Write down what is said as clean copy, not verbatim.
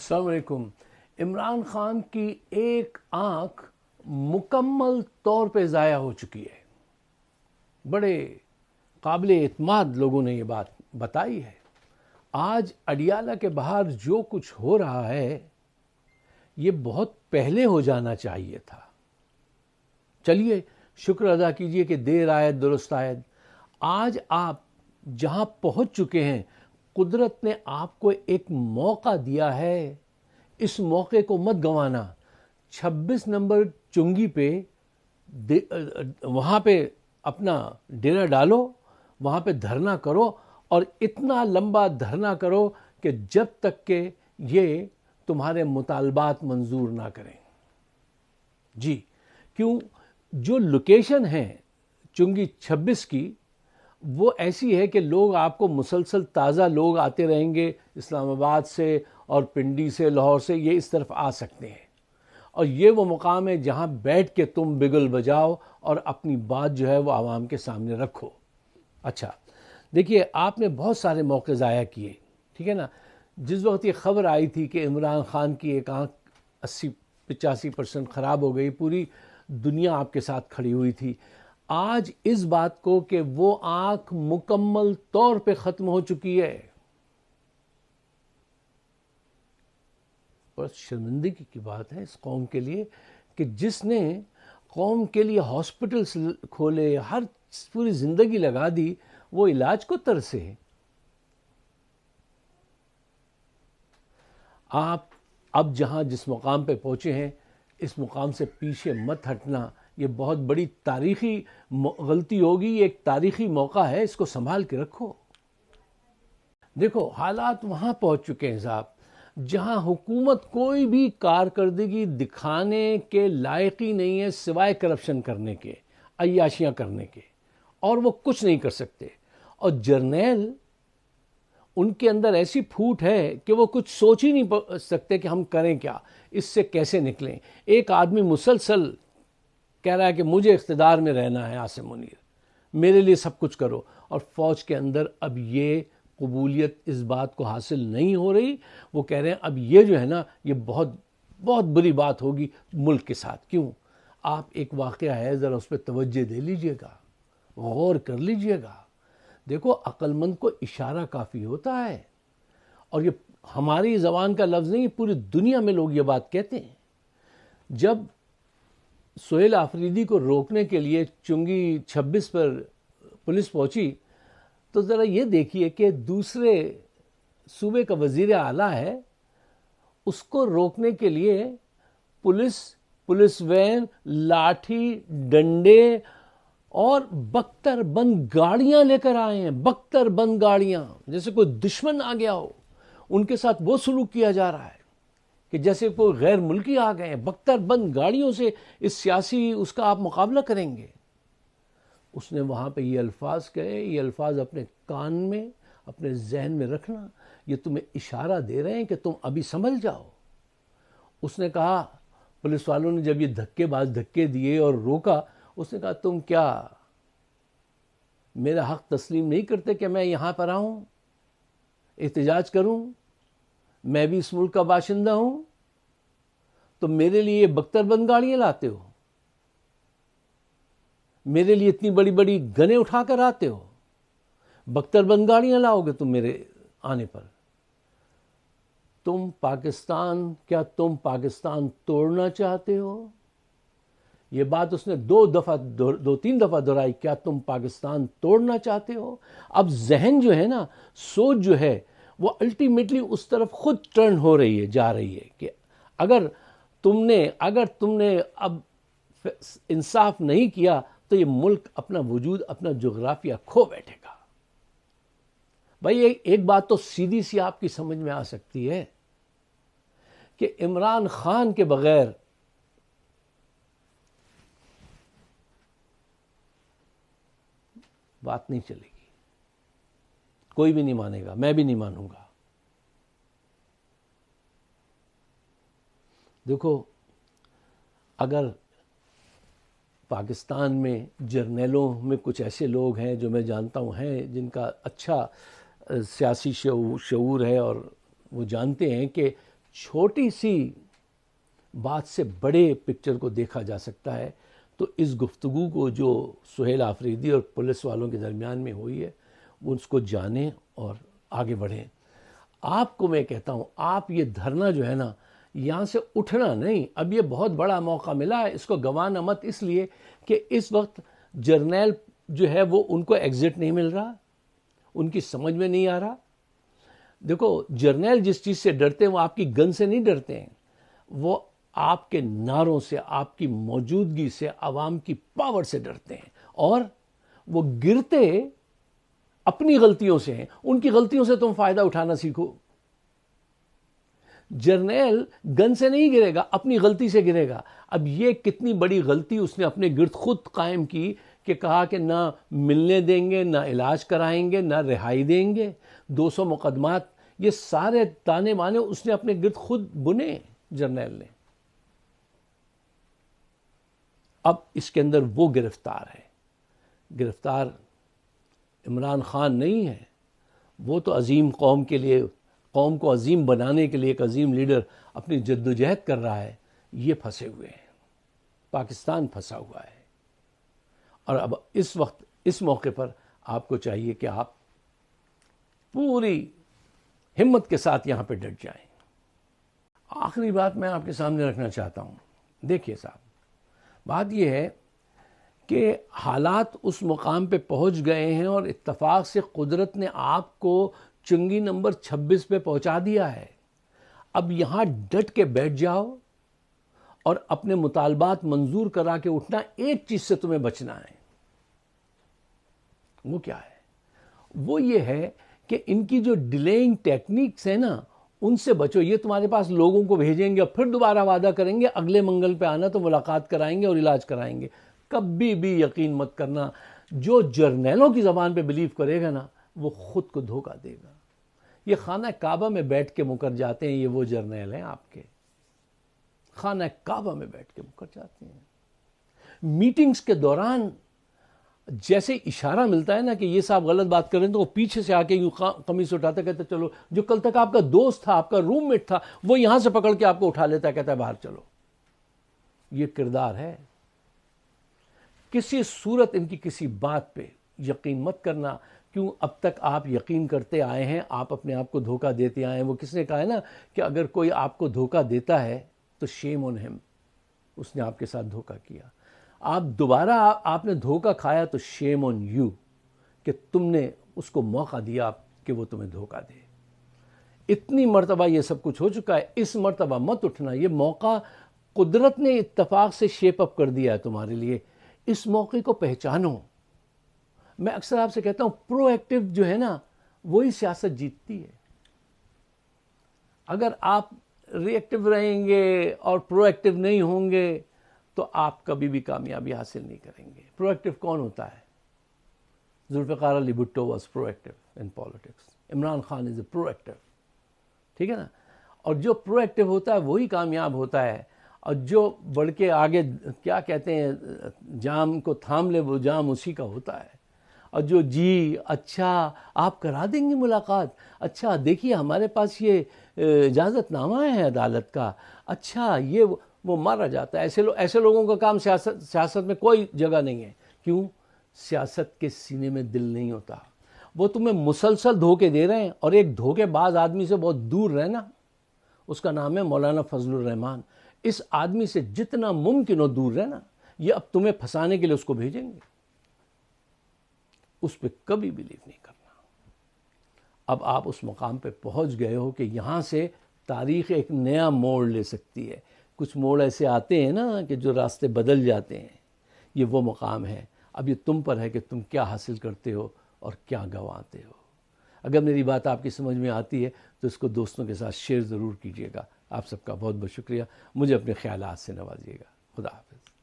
السلام علیکم۔ عمران خان کی ایک آنکھ مکمل طور پہ ضائع ہو چکی ہے۔ بڑے قابل اعتماد لوگوں نے یہ بات بتائی ہے۔ آج اڈیالہ کے باہر جو کچھ ہو رہا ہے یہ بہت پہلے ہو جانا چاہیے تھا۔ چلیے شکر ادا کیجئے کہ دیر آید درست آید۔ آج آپ جہاں پہنچ چکے ہیں، قدرت نے آپ کو ایک موقع دیا ہے، اس موقع کو مت گنوانا۔ 26 نمبر چنگی پہ وہاں پہ اپنا ڈیرا ڈالو، وہاں پہ دھرنا کرو، اور اتنا لمبا دھرنا کرو کہ جب تک کہ یہ تمہارے مطالبات منظور نہ کریں۔ جی کیوں؟ جو لوکیشن ہے چنگی 26 کی، وہ ایسی ہے کہ لوگ آپ کو مسلسل تازہ لوگ آتے رہیں گے اسلام آباد سے اور پنڈی سے، لاہور سے، یہ اس طرف آ سکتے ہیں، اور یہ وہ مقام ہے جہاں بیٹھ کے تم بگل بجاؤ اور اپنی بات جو ہے وہ عوام کے سامنے رکھو۔ اچھا دیکھیے، آپ نے بہت سارے موقع ضائع کیے، ٹھیک ہے نا۔ جس وقت یہ خبر آئی تھی کہ عمران خان کی ایک آنکھ 80-85% خراب ہو گئی، پوری دنیا آپ کے ساتھ کھڑی ہوئی تھی۔ آج اس بات کو کہ وہ آنکھ مکمل طور پہ ختم ہو چکی ہے، بس شرمندگی کی بات ہے اس قوم کے لیے کہ جس نے قوم کے لیے ہاسپٹلز کھولے، ہر پوری زندگی لگا دی، وہ علاج کو ترسے۔ آپ اب جہاں جس مقام پہ پہنچے ہیں، اس مقام سے پیچھے مت ہٹنا۔ یہ بہت بڑی تاریخی غلطی ہوگی، یہ ایک تاریخی موقع ہے، اس کو سنبھال کے رکھو۔ دیکھو حالات وہاں پہنچ چکے ہیں صاحب، جہاں حکومت کوئی بھی کارکردگی دکھانے کے لائق ہی نہیں ہے سوائے کرپشن کرنے کے، عیاشیاں کرنے کے، اور وہ کچھ نہیں کر سکتے۔ اور جرنیل، ان کے اندر ایسی پھوٹ ہے کہ وہ کچھ سوچ ہی نہیں سکتے کہ ہم کریں کیا، اس سے کیسے نکلیں۔ ایک آدمی مسلسل کہہ رہا ہے کہ مجھے اقتدار میں رہنا ہے، عاصم منیر میرے لیے سب کچھ کرو، اور فوج کے اندر اب یہ قبولیت اس بات کو حاصل نہیں ہو رہی۔ وہ کہہ رہے ہیں اب یہ جو ہے نا، یہ بہت بہت بری بات ہوگی ملک کے ساتھ۔ کیوں؟ آپ ایک واقعہ ہے، ذرا اس پہ توجہ دے لیجئے گا، غور کر لیجئے گا۔ دیکھو عقل مند کو اشارہ کافی ہوتا ہے، اور یہ ہماری زبان کا لفظ نہیں، پوری دنیا میں لوگ یہ بات کہتے ہیں۔ جب سہیل آفریدی کو روکنے کے لیے چنگی 26 پر پولیس پہنچی، تو ذرا یہ دیکھیے کہ دوسرے صوبے کا وزیر اعلیٰ ہے، اس کو روکنے کے لیے پولیس وین، لاٹھی، ڈنڈے اور بختر بند گاڑیاں لے کر آئے ہیں، بختر بند گاڑیاں، جیسے کوئی دشمن آ گیا ہو۔ ان کے ساتھ وہ سلوک کیا جا رہا ہے کہ جیسے کوئی غیر ملکی آ گئے ہیں، بختر بند گاڑیوں سے اس سیاسی اس کا آپ مقابلہ کریں گے۔ اس نے وہاں پہ یہ الفاظ کہے، یہ الفاظ اپنے کان میں، اپنے ذہن میں رکھنا، یہ تمہیں اشارہ دے رہے ہیں کہ تم ابھی سنبھل جاؤ۔ اس نے کہا، پولیس والوں نے جب یہ دھکے دیے اور روکا، اس نے کہا تم کیا میرا حق تسلیم نہیں کرتے کہ میں یہاں پر آؤں، احتجاج کروں؟ میں بھی اس ملک کا باشندہ ہوں، تو میرے لیے یہ بختر بند گاڑیاں لاتے ہو، میرے لیے اتنی بڑی بڑی گنیں اٹھا کر آتے ہو، بختر بند گاڑیاں لاؤ گے تم میرے آنے پر؟ کیا تم پاکستان توڑنا چاہتے ہو؟ یہ بات اس نے دو تین دفعہ دہرائی، کیا تم پاکستان توڑنا چاہتے ہو؟ اب ذہن جو ہے نا، سوچ جو ہے، وہ الٹیمیٹلی اس طرف خود ٹرن ہو رہی ہے، جا رہی ہے کہ اگر تم نے اب انصاف نہیں کیا تو یہ ملک اپنا وجود، اپنا جغرافیہ کھو بیٹھے گا۔ بھائی ایک بات تو سیدھی سی آپ کی سمجھ میں آ سکتی ہے کہ عمران خان کے بغیر بات نہیں چلے گی، کوئی بھی نہیں مانے گا، میں بھی نہیں مانوں گا۔ دیکھو اگر پاکستان میں جرنیلوں میں کچھ ایسے لوگ ہیں جو میں جانتا ہوں ہیں، جن کا اچھا سیاسی شعور ہے، اور وہ جانتے ہیں کہ چھوٹی سی بات سے بڑے پکچر کو دیکھا جا سکتا ہے. تو اس گفتگو کو جو سہیل آفریدی اور پولیس والوں کے درمیان میں ہوئی ہے وہ اس کو جانیں اور آگے بڑھیں. آپ کو میں کہتا ہوں آپ یہ دھرنا جو ہے نا یہاں سے اٹھنا نہیں. اب یہ بہت بڑا موقع ملا ہے, اس کو گنوانا مت, اس لیے کہ اس وقت جرنیل جو ہے وہ ان کو ایگزٹ نہیں مل رہا, ان کی سمجھ میں نہیں آ رہا. دیکھو جرنیل جس چیز سے ڈرتے ہیں وہ آپ کی گن سے نہیں ڈرتے ہیں, وہ آپ کے نعروں سے, آپ کی موجودگی سے, عوام کی پاور سے ڈرتے ہیں. اور وہ گرتے اپنی غلطیوں سے ہیں, ان کی غلطیوں سے تم فائدہ اٹھانا سیکھو. جرنیل گن سے نہیں گرے گا, اپنی غلطی سے گرے گا. اب یہ کتنی بڑی غلطی اس نے اپنے گرد خود قائم کی کہ کہا کہ نہ ملنے دیں گے, نہ علاج کرائیں گے, نہ رہائی دیں گے. 200 مقدمات, یہ سارے تانے بانے اس نے اپنے گرد خود بنے جرنیل نے. اب اس کے اندر وہ گرفتار ہے. گرفتار عمران خان نہیں ہے, وہ تو عظیم قوم کے لیے, قوم کو عظیم بنانے کے لیے ایک عظیم لیڈر اپنی جدوجہد کر رہا ہے. یہ پھنسے ہوئے ہیں, پاکستان پھنسا ہوا ہے. اور اب اس وقت اس موقع پر آپ کو چاہیے کہ آپ پوری ہمت کے ساتھ یہاں پہ ڈٹ جائیں. آخری بات میں آپ کے سامنے رکھنا چاہتا ہوں. دیکھیے صاحب, بات یہ ہے کہ حالات اس مقام پہ پہنچ گئے ہیں اور اتفاق سے قدرت نے آپ کو چنگی نمبر 26 پہ پہنچا دیا ہے. اب یہاں ڈٹ کے بیٹھ جاؤ اور اپنے مطالبات منظور کرا کے اٹھنا. ایک چیز سے تمہیں بچنا ہے. وہ کیا ہے؟ وہ یہ ہے کہ ان کی جو ڈیلیئنگ ٹیکنیکس ہیں نا, ان سے بچو. یہ تمہارے پاس لوگوں کو بھیجیں گے اور پھر دوبارہ وعدہ کریں گے اگلے منگل پہ آنا تو ملاقات کرائیں گے اور علاج کرائیں گے. کبھی بھی یقین مت کرنا, جو جرنیلوں کی زبان پہ بلیو کرے گا نا وہ خود کو دھوکہ دے گا. یہ خانہ کعبہ میں بیٹھ کے مکر جاتے ہیں, یہ وہ جرنیل ہیں آپ کے, خانہ کعبہ میں بیٹھ کے مکر جاتے ہیں. میٹنگز کے دوران جیسے اشارہ ملتا ہے نا کہ یہ صاحب غلط بات کر رہے ہیں تو وہ پیچھے سے آ کے یوں قمیص اٹھاتا کہتا چلو, جو کل تک آپ کا دوست تھا, آپ کا روم میٹ تھا, وہ یہاں سے پکڑ کے آپ کو اٹھا لیتا ہے, کہتا ہے باہر چلو. یہ کردار ہے. کسی صورت ان کی کسی بات پہ یقین مت کرنا. کیوں اب تک آپ یقین کرتے آئے ہیں, آپ اپنے آپ کو دھوکہ دیتے آئے ہیں. وہ کس نے کہا ہے نا کہ اگر کوئی آپ کو دھوکہ دیتا ہے تو شیم آن ہم, اس نے آپ کے ساتھ دھوکہ کیا. آپ دوبارہ آپ نے دھوکہ کھایا تو شیم آن یو کہ تم نے اس کو موقع دیا کہ وہ تمہیں دھوکہ دے. اتنی مرتبہ یہ سب کچھ ہو چکا ہے, اس مرتبہ مت اٹھنا. یہ موقع قدرت نے اتفاق سے شیپ اپ کر دیا ہے تمہارے لیے. اس موقع کو پہچانو. میں اکثر آپ سے کہتا ہوں پرو ایکٹیو جو ہے نا وہی سیاست جیتتی ہے. اگر آپ ری ایکٹیو رہیں گے اور پرو ایکٹیو نہیں ہوں گے تو آپ کبھی بھی کامیابی حاصل نہیں کریں گے. پرو ایکٹیو کون ہوتا ہے؟ Zulfikar Ali Bhutto was proactive in politics. Imran Khan is a proactive. ٹھیک ہے نا. اور جو پرو ایکٹیو ہوتا ہے وہی کامیاب ہوتا ہے. اور جو بڑھ کے آگے کیا کہتے ہیں جام کو تھام لے وہ جام اسی کا ہوتا ہے. اور جو جی اچھا آپ کرا دیں گے ملاقات, اچھا دیکھیے ہمارے پاس یہ اجازت نامہ ہے عدالت کا, اچھا یہ وہ مارا جاتا ہے. ایسے لوگوں کا کام سیاست میں کوئی جگہ نہیں ہے. کیوں؟ سیاست کے سینے میں دل نہیں ہوتا. وہ تمہیں مسلسل دھوکے دے رہے ہیں. اور ایک دھوکے باز آدمی سے بہت دور رہنا, اس کا نام ہے مولانا فضل الرحمان. اس آدمی سے جتنا ممکن ہو دور رہنا. یہ اب تمہیں پھنسانے کے لیے اس کو بھیجیں گے, اس پہ کبھی بلیو نہیں کرنا. اب آپ اس مقام پہ پہنچ گئے ہو کہ یہاں سے تاریخ ایک نیا موڑ لے سکتی ہے. کچھ موڑ ایسے آتے ہیں نا کہ جو راستے بدل جاتے ہیں. یہ وہ مقام ہے. اب یہ تم پر ہے کہ تم کیا حاصل کرتے ہو اور کیا گنواتے ہو. اگر میری بات آپ کی سمجھ میں آتی ہے تو اس کو دوستوں کے ساتھ شیئر ضرور کیجیے گا. آپ سب کا بہت بہت شکریہ. مجھے اپنے خیالات سے نوازیے گا. خدا حافظ.